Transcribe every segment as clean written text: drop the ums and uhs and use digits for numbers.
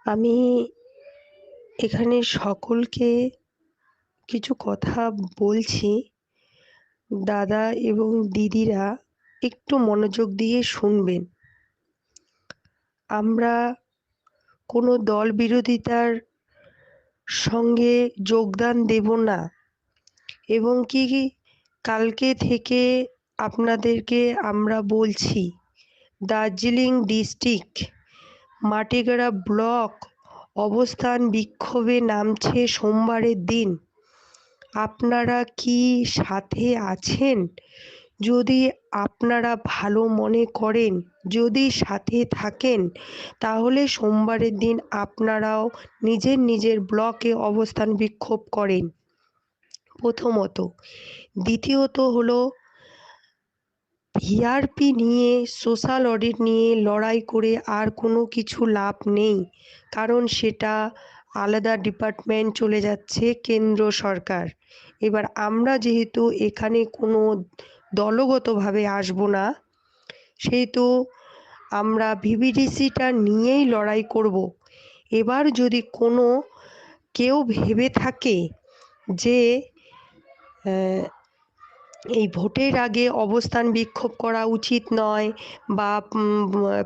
আমি এখানে সকলকে কিছু কথা বলছি। দাদা এবং দিদিরা একটু মনোযোগ দিয়ে শুনবেন। আমরা কোনো দল বিরোধিতার সঙ্গে যোগদান দেব না এবং কালকে থেকে আপনাদেরকে আমরা বলছি, দার্জিলিং ডিস্ট্রিক্ট মাটিগাড়া ব্লক অবস্থান বিক্ষোভে নামছে সোমবারের দিন। আপনারা কি সাথে আছেন? যদি আপনারা ভালো মনে করেন, যদি সাথে থাকেন, তাহলে সোমবারের দিন আপনারাও নিজের নিজের ব্লকে অবস্থান বিক্ষোভ করেন, প্রথমত। দ্বিতীয়ত হলো, ভিআরপি নিয়ে, সোশ্যাল অডিট নিয়ে লড়াই করে আর কোনো কিছু লাভ নেই, কারণ সেটা আলাদা ডিপার্টমেন্ট চলে যাচ্ছে কেন্দ্র সরকার। এবার আমরা যেহেতু এখানে কোনো দলগতভাবে আসবো না, সেহেতু আমরা ভিভিডিসিটা নিয়েই লড়াই করব। এবার যদি কোনো কেউ ভেবে থাকে যে এই ভোটের আগে অবস্থান বিক্ষোভ করা উচিত নয় বা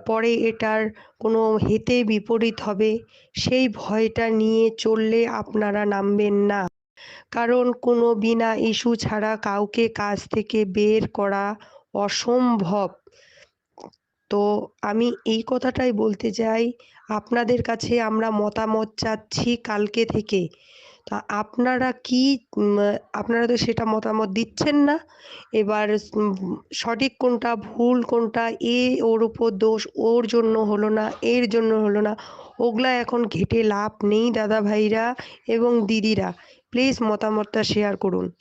পরে এটার কোনো হিতে বিপরীত হবে, সেই ভয়টা নিয়ে চললে আপনারা নামবেন না। কারণ কোনো বিনা ইস্যু ছাড়া কাউকে কাজ থেকে বের করা অসম্ভব। তো আমি এই কথাটাই বলতে চাই, আপনাদের কাছে আমরা মতামত চাচ্ছি কালকে থেকে। তা আপনারা তো সেটা মতামত দিচ্ছেন না। এবার সঠিক কোনটা, ভুল কোনটা, ওর উপর দোষ, ওর জন্য হলো না, এর জন্য হলো না, ওগুলা এখন ঘেঁটে লাভ নেই দাদা ভাইরা এবং দিদিরা। প্লিজ মতামতটা শেয়ার করুন।